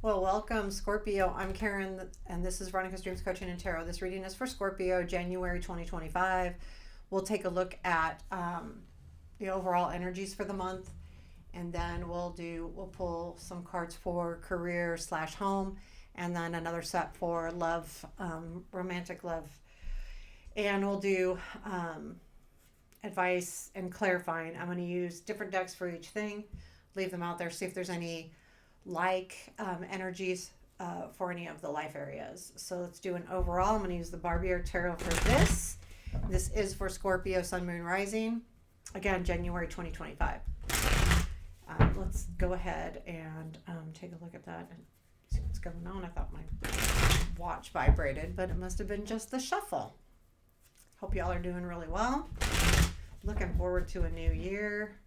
Well, welcome, Scorpio. I'm Karen, and this is Veronica's Dreams Coaching and Tarot. This reading is for Scorpio, January 2025. We'll take a look at the overall energies for the month, and then we'll pull some cards for career slash home, and then another set for love, romantic love, and we'll do advice and clarifying. I'm going to use different decks for each thing. Leave them out there. See if there's any energies for any of the life areas. So let's do an overall. I'm going to use the Barbieri Tarot for this. This is for Scorpio, Sun, Moon, Rising. Again, January 2025. Let's go ahead and take a look at that and see what's going on. I thought my watch vibrated, but it must have been just the shuffle. Hope y'all are doing really well. Looking forward to a new year.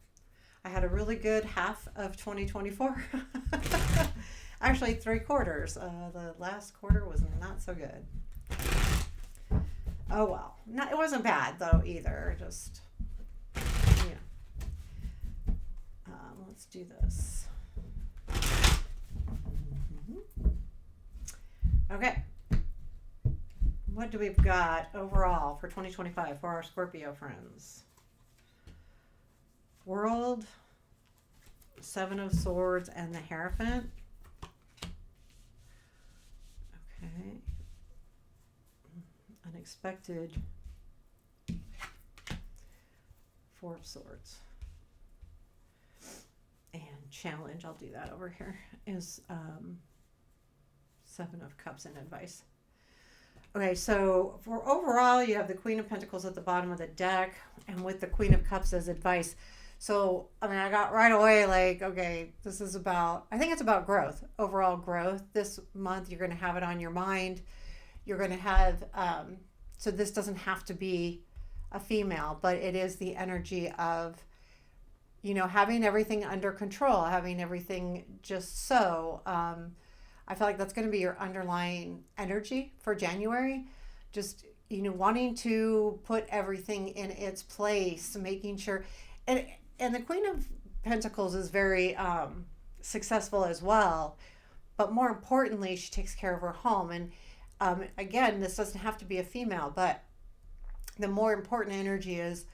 I had a really good half of 2024. Actually, 3/4. The last quarter was not so good. Oh well. It wasn't bad though either. Just, let's do this. Okay. What do we've got overall for 2025 for our Scorpio friends? World, Seven of Swords, and the Hierophant. Okay. Unexpected. Four of Swords. And challenge, I'll do that over here, is Seven of Cups and advice. Okay, so for overall, you have the Queen of Pentacles at the bottom of the deck, and with the Queen of Cups as advice. So, I got right away like, okay, this is about, I think it's about growth, overall growth. This month, you're going to have it on your mind. You're going to have, so this doesn't have to be a female, but it is the energy of, having everything under control, having everything just so. I feel like that's going to be your underlying energy for January. Just, wanting to put everything in its place, making sure, and the Queen of Pentacles is very successful as well, but more importantly, she takes care of her home. And again, this doesn't have to be a female, but the more important energy is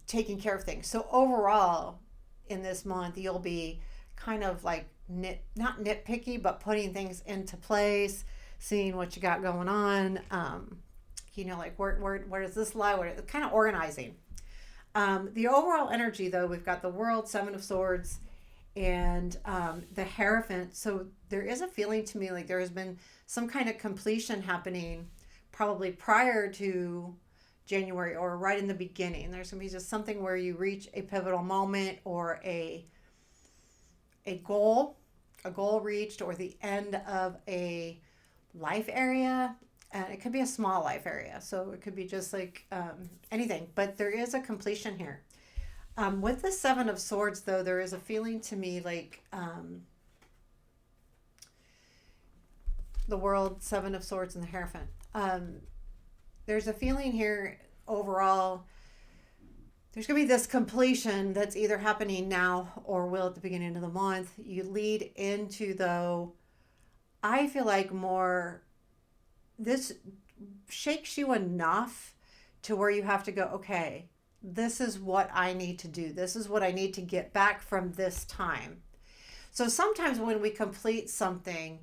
taking care of things. So overall, in this month, you'll be kind of like not nitpicky, but putting things into place, seeing what you got going on. Like where does this lie? Kind of organizing. The overall energy, though, we've got the World, Seven of Swords, and the Hierophant. So there is a feeling to me like there has been some kind of completion happening probably prior to January or right in the beginning. There's going to be just something where you reach a pivotal moment or a goal reached, or the end of a life area. And it could be a small life area, so it could be just like anything, but there is a completion here. With the Seven of Swords, though, there is a feeling to me like the World, Seven of Swords, and the Hierophant. There's a feeling here overall, there's going to be this completion that's either happening now or will at the beginning of the month. You lead into, though, I feel like more, this shakes you enough to where you have to go, okay, this is what I need to do. This is what I need to get back from this time. So sometimes when we complete something,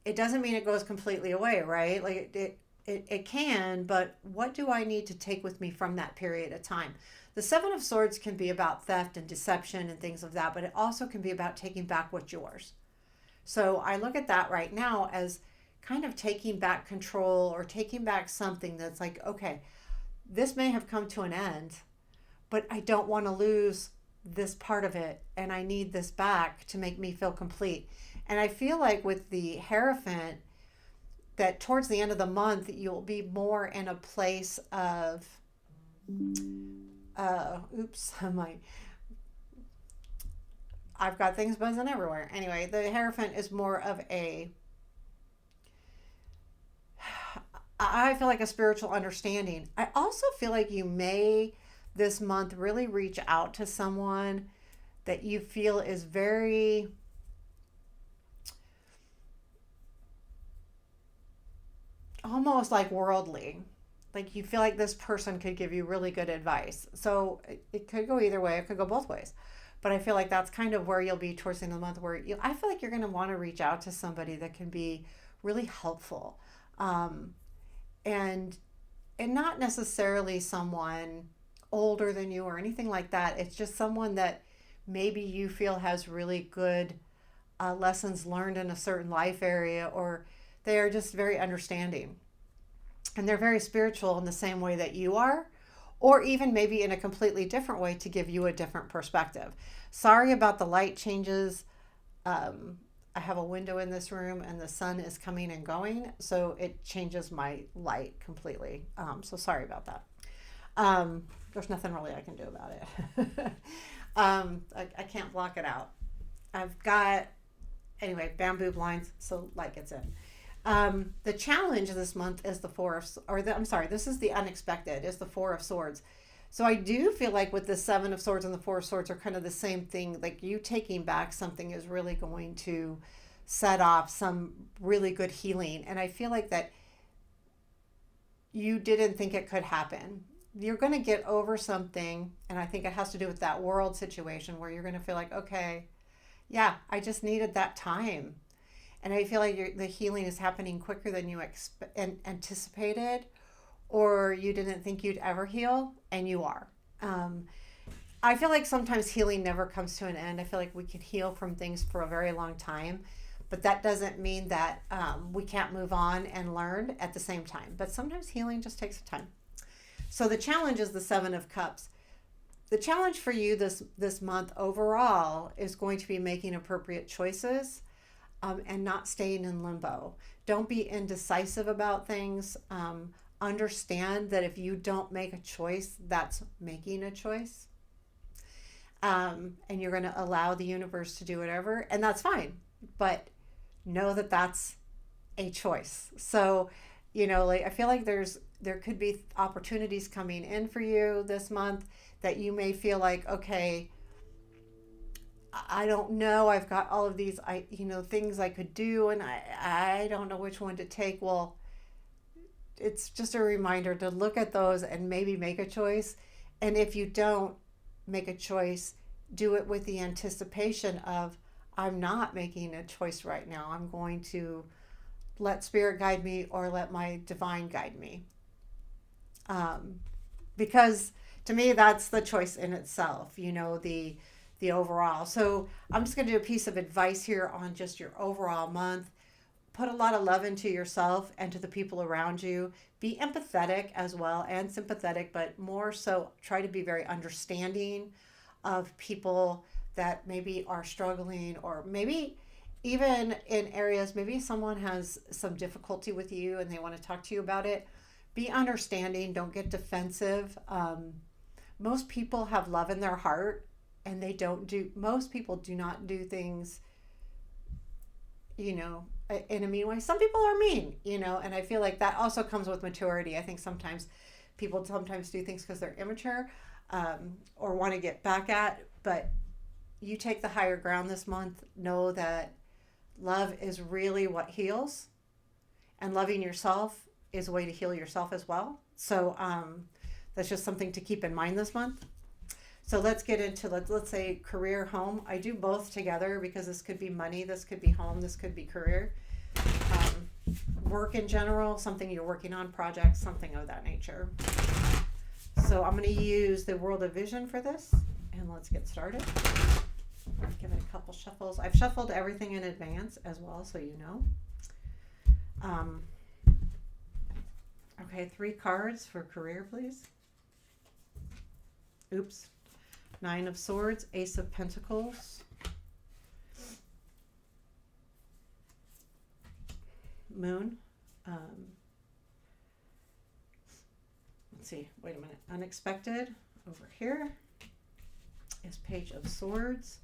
it doesn't mean it goes completely away, right? Like it can, but what do I need to take with me from that period of time? The Seven of Swords can be about theft and deception and things of that, but it also can be about taking back what's yours. So I look at that right now as kind of taking back control or taking back something that's like, okay, this may have come to an end, but I don't want to lose this part of it, and I need this back to make me feel complete. And I feel like with the Hierophant, that towards the end of the month, you'll be more in a place of, I've got things buzzing everywhere. Anyway, the Hierophant is more of I feel like a spiritual understanding. I also feel like you may this month really reach out to someone that you feel is very almost like worldly. Like you feel like this person could give you really good advice. So it could go either way. It could go both ways. But I feel like that's kind of where you'll be towards the end of the month, where I feel like you're going to want to reach out to somebody that can be really helpful. Um, and and not necessarily someone older than you or anything like that. It's just someone that maybe you feel has really good lessons learned in a certain life area, or they are just very understanding and they're very spiritual in the same way that you are, or even maybe in a completely different way to give you a different perspective. Sorry about the light changes. I have a window in this room and the sun is coming and going, so it changes my light completely. So sorry about that. There's nothing really I can do about it. I can't block it out. I've got, anyway, bamboo blinds so light gets in. The challenge this month is the four of, or the, I'm sorry, this is the unexpected, is the four of swords. So I do feel like with the seven of swords and the four of swords are kind of the same thing. Like you taking back something is really going to set off some really good healing. And I feel like that you didn't think it could happen. You're going to get over something. And I think it has to do with that world situation where you're going to feel like, okay, yeah, I just needed that time. And I feel like the healing is happening quicker than you anticipated, or you didn't think you'd ever heal, and you are. I feel like sometimes healing never comes to an end. I feel like we can heal from things for a very long time, but that doesn't mean that we can't move on and learn at the same time. But sometimes healing just takes time. So the challenge is the Seven of Cups. The challenge for you this month overall is going to be making appropriate choices. And not staying in limbo. Don't be indecisive about things. Understand that if you don't make a choice, that's making a choice. And you're going to allow the universe to do whatever, and that's fine. But know that that's a choice. So, like I feel like there could be opportunities coming in for you this month that you may feel like, okay, I don't know. I've got all of these, things I could do, and I don't know which one to take. Well, it's just a reminder to look at those and maybe make a choice. And if you don't make a choice, do it with the anticipation of, I'm not making a choice right now. I'm going to let spirit guide me or let my divine guide me. Because to me, that's the choice in itself, the overall. So I'm just going to do a piece of advice here on just your overall month. Put a lot of love into yourself and to the people around you. Be empathetic as well and sympathetic, but more so try to be very understanding of people that maybe are struggling, or maybe even in areas, maybe someone has some difficulty with you and they want to talk to you about it. Be understanding. Don't get defensive. Most people have love in their heart, and most people do not do things, in a mean way. Some people are mean, and I feel like that also comes with maturity. I think people do things because they're immature, or want to get back at, but you take the higher ground this month. Know that love is really what heals, and loving yourself is a way to heal yourself as well. So that's just something to keep in mind this month. So let's get into, let's say career, home. I do both together because this could be money, this could be home, this could be career. Work in general, something you're working on, projects, something of that nature. So I'm going to use the World of Vision for this, and let's get started. Give it a couple shuffles. I've shuffled everything in advance as well, so you know. Okay, 3 cards for career, please. Oops. 9 of Swords, Ace of Pentacles, Moon. Let's see, wait a minute. Unexpected over here is Page of Swords.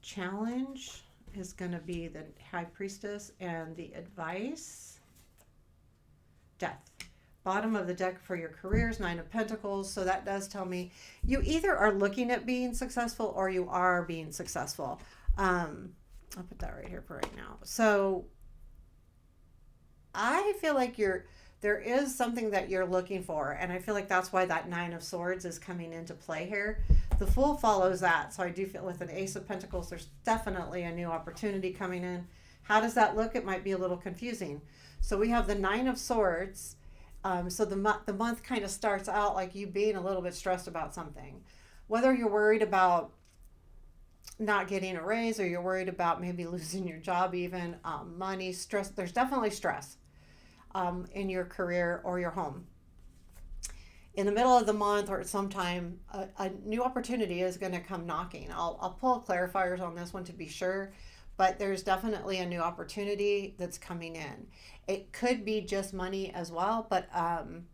Challenge is going to be the High Priestess, and the advice, Death. Bottom of the deck for your careers, 9 of Pentacles. So that does tell me you either are looking at being successful or you are being successful. I'll put that right here for right now. So I feel like there is something that you're looking for, and I feel like that's why that Nine of Swords is coming into play here. The Fool follows that, so I do feel with an Ace of Pentacles, there's definitely a new opportunity coming in. How does that look? It might be a little confusing. So we have the Nine of Swords. So the month kind of starts out like you being a little bit stressed about something, whether you're worried about not getting a raise or you're worried about maybe losing your job, even money, stress. There's definitely stress in your career or your home. In the middle of the month or sometime, a new opportunity is going to come knocking. I'll pull clarifiers on this one to be sure, but there's definitely a new opportunity that's coming in. It could be just money as well, but I'm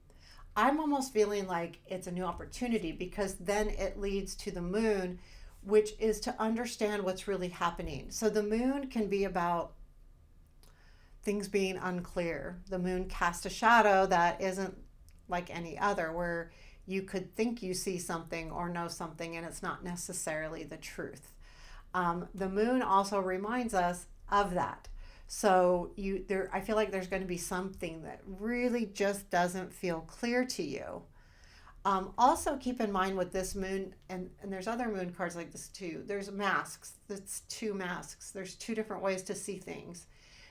almost feeling like it's a new opportunity because then it leads to the moon, which is to understand what's really happening. So the moon can be about things being unclear. The moon casts a shadow that isn't like any other, where you could think you see something or know something and it's not necessarily the truth. The moon also reminds us of that. So I feel like there's going to be something that really just doesn't feel clear to you. Also keep in mind with this moon, and there's other moon cards like this too. There's masks. That's two masks. There's two different ways to see things.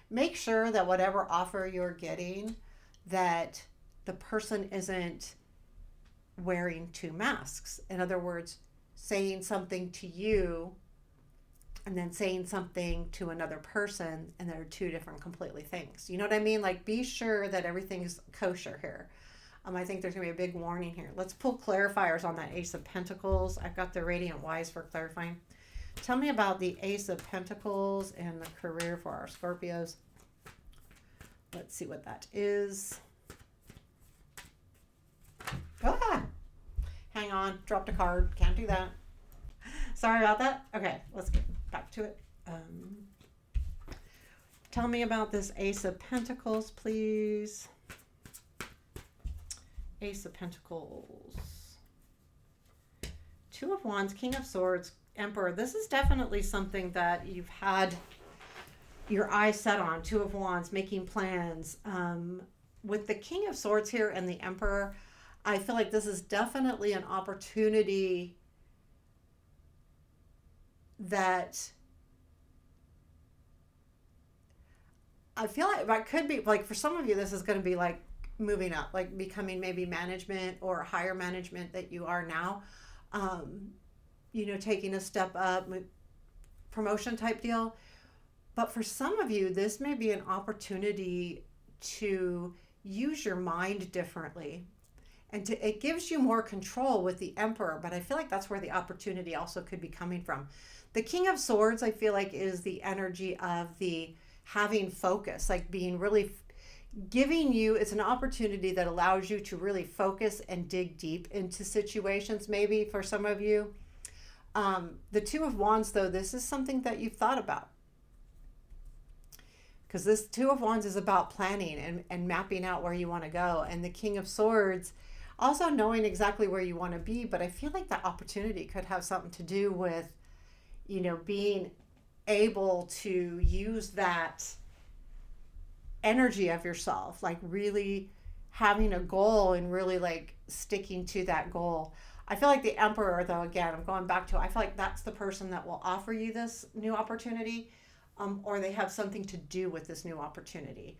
Make sure that whatever offer you're getting, that the person isn't wearing two masks. In other words, saying something to you and then saying something to another person, and they're two different completely things. You know what I mean? Like, be sure that everything's kosher here. I think there's going to be a big warning here. Let's pull clarifiers on that Ace of Pentacles. I've got the Radiant Wise for clarifying. Tell me about the Ace of Pentacles and the career for our Scorpios. Let's see what that is. Ah! Hang on. Dropped a card. Can't do that. Sorry about that. Okay, let's get back to it. Tell me about this Ace of Pentacles, please. Ace of Pentacles. Two of Wands, King of Swords, Emperor. This is definitely something that you've had your eyes set on. Two of Wands, making plans. With the King of Swords here and the Emperor, I feel like this is definitely an opportunity that I feel like it could be, like, for some of you, this is going to be like moving up, like becoming maybe management or higher management that you are now. Taking a step up, promotion type deal. But for some of you, this may be an opportunity to use your mind differently. And it gives you more control with the Emperor, but I feel like that's where the opportunity also could be coming from. The King of Swords, I feel like, is the energy of the having focus, like being really giving you, it's an opportunity that allows you to really focus and dig deep into situations, maybe for some of you. The Two of Wands, though, this is something that you've thought about. Because this Two of Wands is about planning and mapping out where you want to go. And the King of Swords, also knowing exactly where you want to be. But I feel like that opportunity could have something to do with, being able to use that energy of yourself, like really having a goal and really like sticking to that goal. I feel like the Emperor, though, again, I'm going back to, I feel like that's the person that will offer you this new opportunity, or they have something to do with this new opportunity.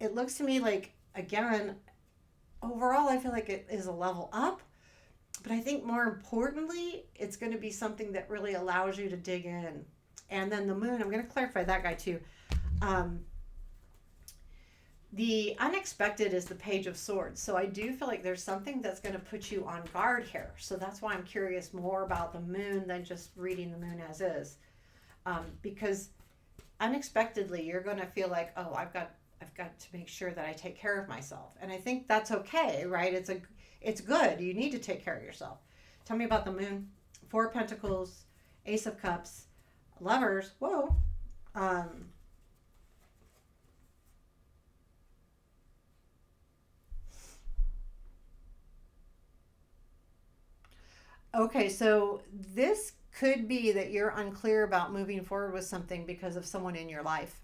It looks to me like, again, overall, I feel like it is a level up, but I think more importantly, it's going to be something that really allows you to dig in. And then the Moon, I'm going to clarify that guy too. The unexpected is the Page of Swords. So I do feel like there's something that's going to put you on guard here. So that's why I'm curious more about the Moon than just reading the Moon as is. Because unexpectedly, you're going to feel like, oh, I've got to make sure that I take care of myself. And I think that's okay, right? It's good. You need to take care of yourself. Tell me about the Moon. Four of Pentacles, Ace of Cups, Lovers. Whoa. Okay, so this could be that you're unclear about moving forward with something because of someone in your life.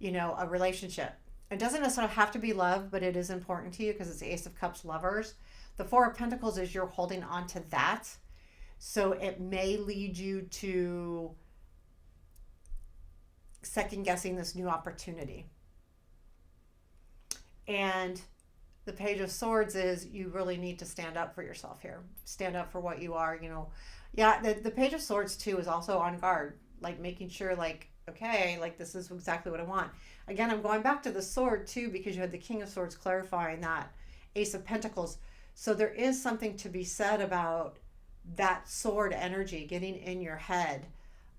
a relationship. It doesn't necessarily have to be love, but it is important to you because it's the Ace of Cups lovers. The Four of Pentacles is you're holding on to that. So it may lead you to second guessing this new opportunity. And the Page of Swords is you really need to stand up for yourself here. Stand up for what you are, Yeah, the Page of Swords too is also on guard, like making sure okay, this is exactly what I want. Again, I'm going back to the sword too because you had the King of Swords clarifying that Ace of Pentacles. So there is something to be said about that sword energy getting in your head.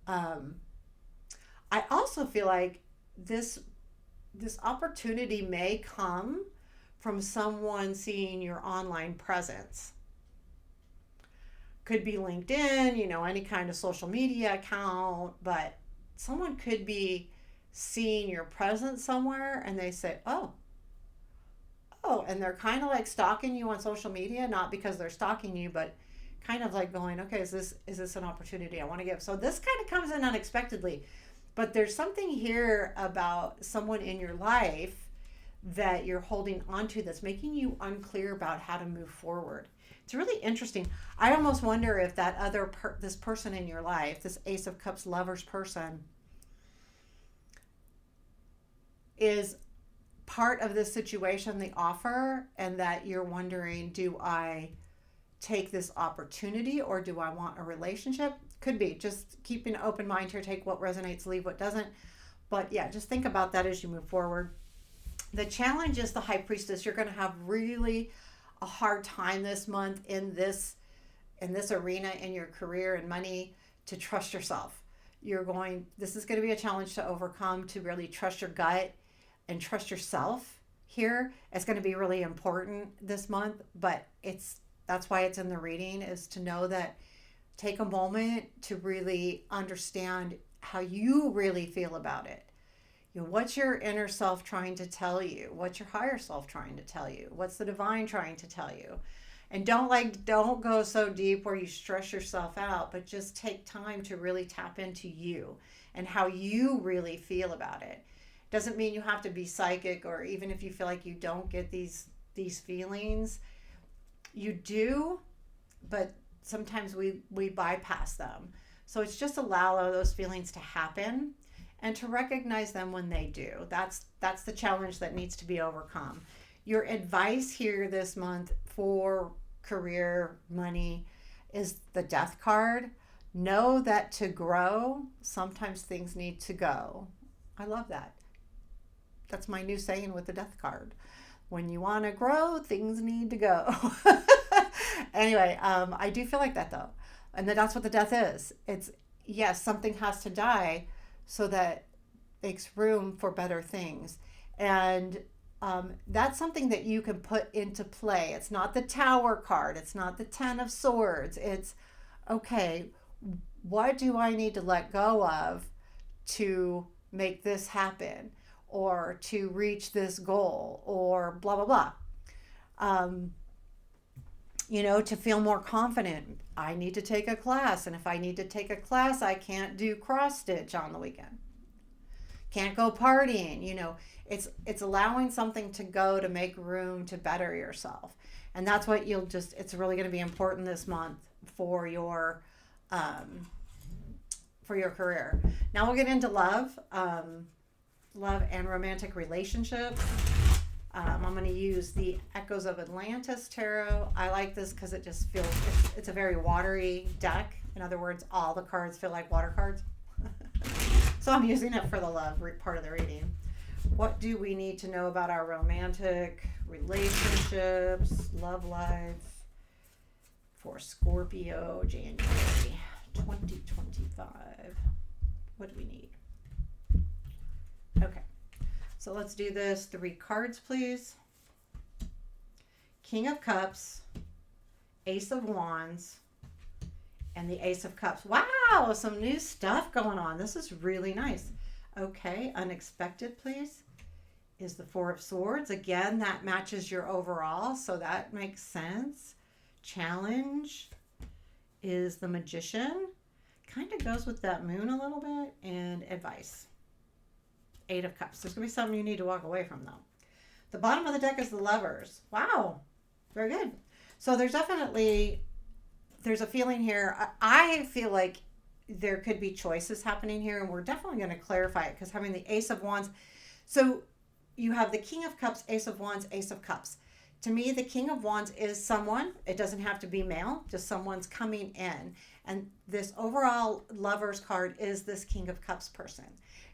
I also feel like this opportunity may come from someone seeing your online presence. Could be LinkedIn, any kind of social media account, but someone could be seeing your presence somewhere and they say, oh, and they're kind of like stalking you on social media, not because they're stalking you, but kind of like going, okay, is this an opportunity I want to give? So this kind of comes in unexpectedly, but there's something here about someone in your life that you're holding onto that's making you unclear about how to move forward. It's really interesting. I almost wonder if that this person in your life, this Ace of Cups lovers person, is part of this situation, the offer, and that you're wondering, do I take this opportunity or do I want a relationship? Could be. Just keeping an open mind here. Take what resonates, leave what doesn't. But yeah, just think about that as you move forward. The challenge is the High Priestess. You're going to have really a hard time this month in this arena in your career and money to trust yourself. This is going to be a challenge to overcome, to really trust your gut and trust yourself here. It's going to be really important this month, but that's why it's in the reading, is to know that take a moment to really understand how you really feel about it. What's your inner self trying to tell you? What's your higher self trying to tell you? What's the divine trying to tell you? And don't go so deep where you stress yourself out, but just take time to really tap into you and how you really feel about it. Doesn't mean you have to be psychic, or even if you feel like you don't get these feelings, you do, but sometimes we bypass them. So it's just allow those feelings to happen and to recognize them when they do. That's the challenge that needs to be overcome. Your advice here this month for career, money, is the Death card. Know that to grow, sometimes things need to go. I love that. That's my new saying with the Death card. When you want to grow, things need to go. Anyway, I do feel like that though. And that's what the Death is. It's, yes, something has to die so that makes room for better things. And that's something that you can put into play. It's not the Tower card. It's not the Ten of Swords. It's, okay, what do I need to let go of to make this happen, or to reach this goal, or blah, blah, blah. To feel more confident, I need to take a class. And if I need to take a class, I can't do cross stitch on the weekend. Can't go partying. It's allowing something to go to make room to better yourself. And that's what it's really going to be important this month for your career. Now we'll get into love and romantic relationships. I'm going to use the Echoes of Atlantis tarot. I like this because it just feels, it's a very watery deck. In other words, all the cards feel like water cards. So I'm using it for the love part of the reading. What do we need to know about our romantic relationships, love life for Scorpio, January 2025? What do we need? Okay. So let's do this. 3 cards, please. King of Cups, Ace of Wands, and the Ace of Cups. Wow, some new stuff going on. This is really nice. Okay, unexpected, please, is the Four of Swords. Again, that matches your overall, so that makes sense. Challenge is the Magician. Kind of goes with that moon a little bit. And advice. Eight of Cups. There's going to be something you need to walk away from, though. The bottom of the deck is the Lovers. Wow. Very good. So there's a feeling here. I feel like there could be choices happening here, and we're definitely going to clarify it, because having the Ace of Wands. So you have the King of Cups, Ace of Wands, Ace of Cups. To me, the King of Wands is someone, it doesn't have to be male, just someone's coming in. And this overall Lovers card is this King of Cups person.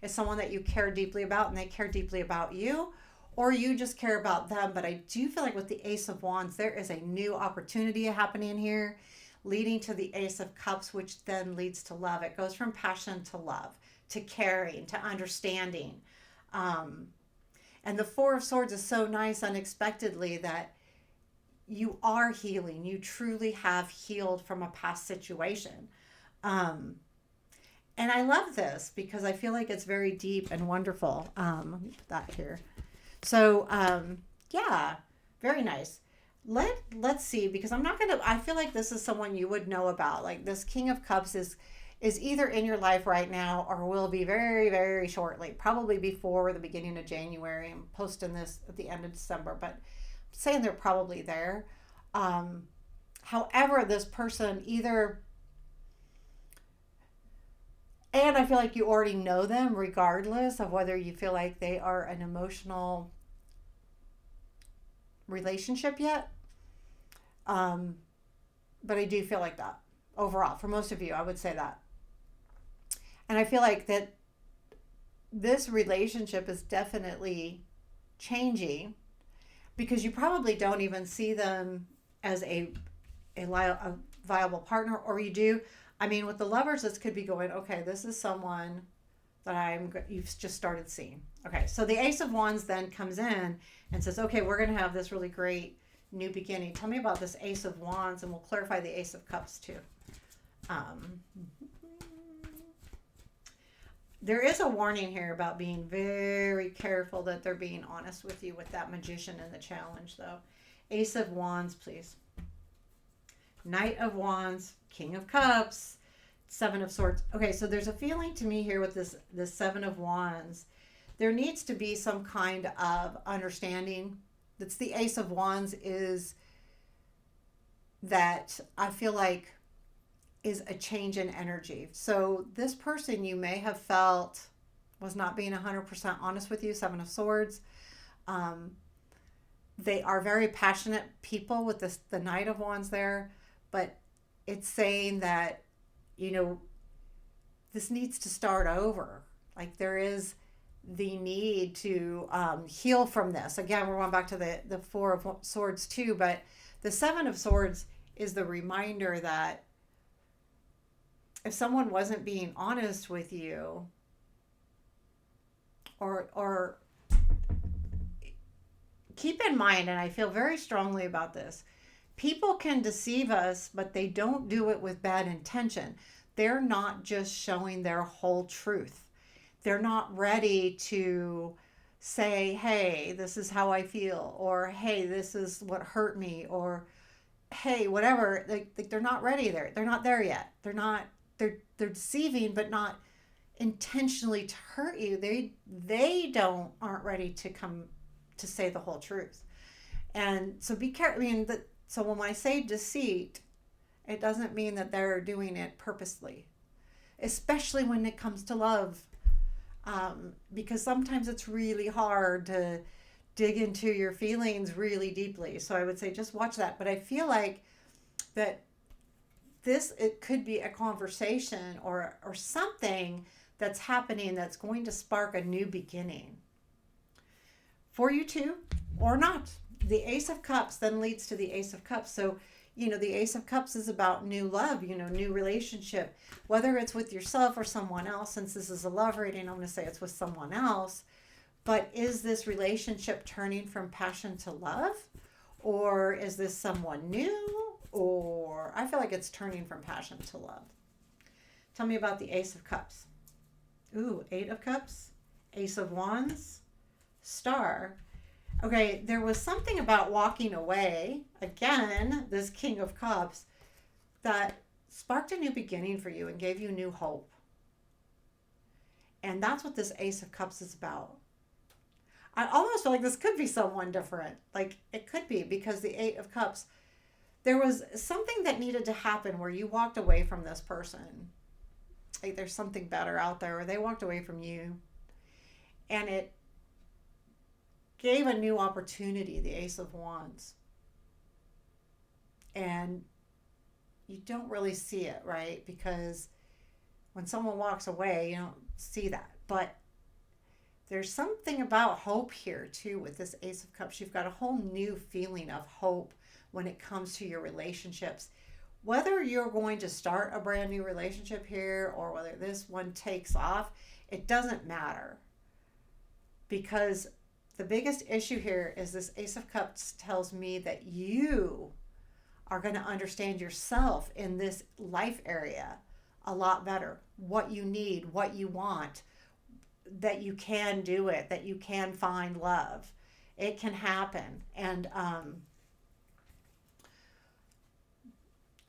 It's someone that you care deeply about, and they care deeply about you, or you just care about them. But I do feel like with the Ace of Wands, there is a new opportunity happening here, leading to the Ace of Cups, which then leads to love. It goes from passion to love, to caring, to understanding. And the Four of Swords is so nice unexpectedly that you are healing. You truly have healed from a past situation. And I love this because I feel like it's very deep and wonderful. Let me put that here. So, yeah, very nice. Let's see, because I feel like this is someone you would know about. Like, this King of Cups is either in your life right now or will be very, very shortly, probably before the beginning of January. I'm posting this at the end of December, but I'm saying they're probably there. However, this person either, and I feel like you already know them regardless of whether you feel like they are an emotional relationship yet. But I do feel like that overall for most of you, I would say that. And I feel like that this relationship is definitely changing, because you probably don't even see them as a viable partner, or you do. I mean, with the Lovers, this could be going, okay, this is someone that you've just started seeing. Okay, so the Ace of Wands then comes in and says, okay, we're going to have this really great new beginning. Tell me about this Ace of Wands, and we'll clarify the Ace of Cups too. There is a warning here about being very careful that they're being honest with you with that Magician and the challenge, though. Ace of Wands, please. Knight of Wands, King of Cups, Seven of Swords. Okay, so there's a feeling to me here with this Seven of Wands. There needs to be some kind of understanding. That's the Ace of Wands, is that I feel like is a change in energy. So this person you may have felt was not being 100% honest with you, Seven of Swords. They are very passionate people with the Knight of Wands there, but it's saying that, this needs to start over. Like, there is the need to heal from this. Again, we're going back to the Four of Swords too, but the Seven of Swords is the reminder that if someone wasn't being honest with you, or keep in mind, and I feel very strongly about this, people can deceive us, but they don't do it with bad intention. They're not just showing their whole truth. They're not ready to say, hey, this is how I feel, or hey, this is what hurt me, or hey, whatever. Like they're not ready there. They're not there yet. They're deceiving, but not intentionally to hurt you. They aren't ready to come to say the whole truth. And so be careful. So when I say deceit, it doesn't mean that they're doing it purposely, especially when it comes to love. Because sometimes it's really hard to dig into your feelings really deeply. So I would say just watch that. But I feel like that it could be a conversation or something that's happening that's going to spark a new beginning for you too, or not. The Ace of Cups then leads to the Ace of Cups. So, the Ace of Cups is about new love, new relationship, whether it's with yourself or someone else. Since this is a love reading, I'm going to say it's with someone else. But is this relationship turning from passion to love? Or is this someone new? Or I feel like it's turning from passion to love. Tell me about the Ace of Cups. Ooh, Eight of Cups, Ace of Wands, Star. Okay, there was something about walking away, again, this King of Cups, that sparked a new beginning for you and gave you new hope. And that's what this Ace of Cups is about. I almost feel like this could be someone different. Like it could be because the Eight of Cups, there was something that needed to happen where you walked away from this person. Like there's something better out there, or they walked away from you. And it gave a new opportunity, the Ace of Wands. And you don't really see it, right? Because when someone walks away, you don't see that. But there's something about hope here too with this Ace of Cups. You've got a whole new feeling of hope when it comes to your relationships. Whether you're going to start a brand new relationship here or whether this one takes off, it doesn't matter. Because the biggest issue here is this Ace of Cups tells me that you are going to understand yourself in this life area a lot better. What you need, what you want, that you can do it, that you can find love. It can happen. And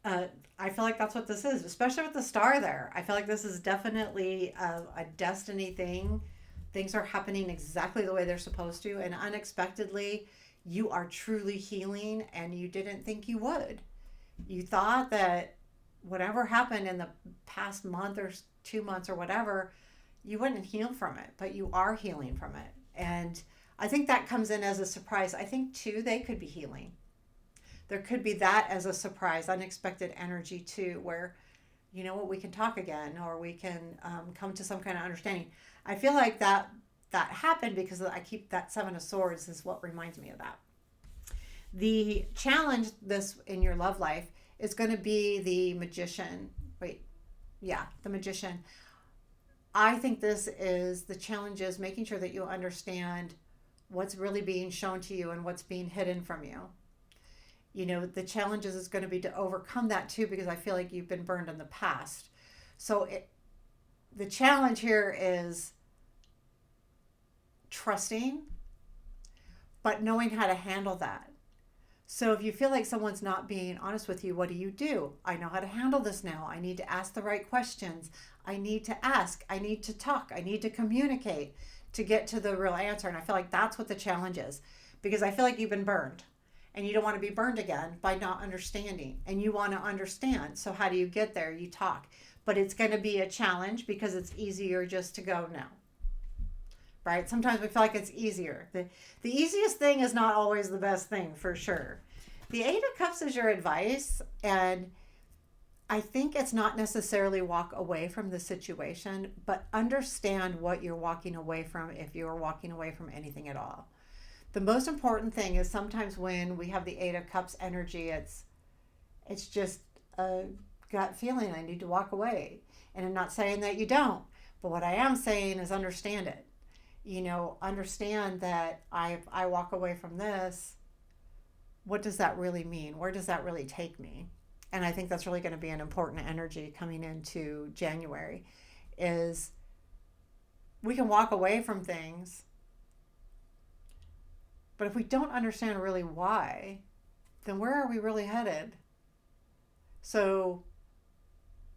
I feel like that's what this is, especially with the star there. I feel like this is definitely a destiny thing. Things are happening exactly the way they're supposed to, and unexpectedly, you are truly healing, and you didn't think you would. You thought that whatever happened in the past month or 2 months or whatever, you wouldn't heal from it, but you are healing from it. And I think that comes in as a surprise. I think, too, they could be healing. There could be that as a surprise, unexpected energy, too, where, you know what, we can talk again, or we can come to some kind of understanding. I feel like that happened because I keep that Seven of Swords is what reminds me of that. The challenge this in your love life is going to be the Magician. The Magician. I think this is the challenge is making sure that you understand what's really being shown to you and what's being hidden from you. You know, the challenges is going to be to overcome that too, because I feel like you've been burned in the past. So the challenge here is trusting, but knowing how to handle that. So if you feel like someone's not being honest with you, what do? I know how to handle this now. I need to ask the right questions. I need to ask. I need to talk. I need to communicate to get to the real answer. And I feel like that's what the challenge is, because I feel like you've been burned and you don't want to be burned again by not understanding, and you want to understand. So how do you get there? You talk, but it's going to be a challenge because it's easier just to go now. Right? Sometimes we feel like it's easier. The easiest thing is not always the best thing, for sure. The Eight of Cups is your advice, and I think it's not necessarily walk away from the situation, but understand what you're walking away from if you're walking away from anything at all. The most important thing is sometimes when we have the Eight of Cups energy, it's just a gut feeling. I need to walk away. And I'm not saying that you don't, but what I am saying is understand it. You know, understand that I walk away from this. What does that really mean? Where does that really take me? And I think that's really going to be an important energy coming into January, is we can walk away from things, but if we don't understand really why, then where are we really headed? So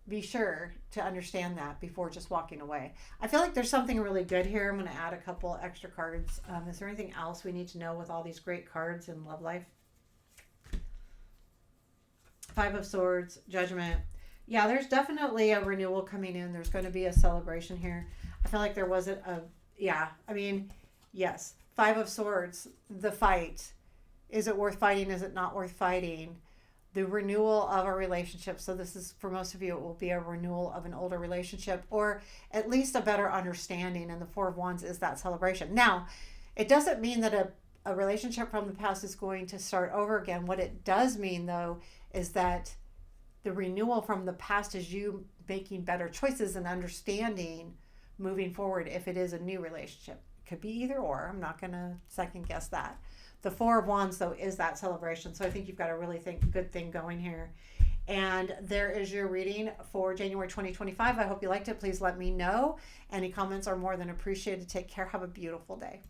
be sure to understand that before just walking away. I feel like there's something really good here. I'm going to add a couple extra cards. Is there anything else we need to know with all these great cards in love life? Five of Swords, Judgment. Yeah, there's definitely a renewal coming in. There's going to be a celebration here. I feel like there wasn't yes. Five of Swords, the fight. Is it worth fighting? Is it not worth fighting? The renewal of a relationship. So this is, for most of you, it will be a renewal of an older relationship, or at least a better understanding. And the Four of Wands is that celebration. Now, it doesn't mean that a relationship from the past is going to start over again. What it does mean, though, is that the renewal from the past is you making better choices and understanding moving forward if it is a new relationship. It could be either or. I'm not going to second guess that. The Four of Wands, though, is that celebration. So I think you've got a really good thing going here. And there is your reading for January 2025. I hope you liked it. Please let me know. Any comments are more than appreciated. Take care. Have a beautiful day.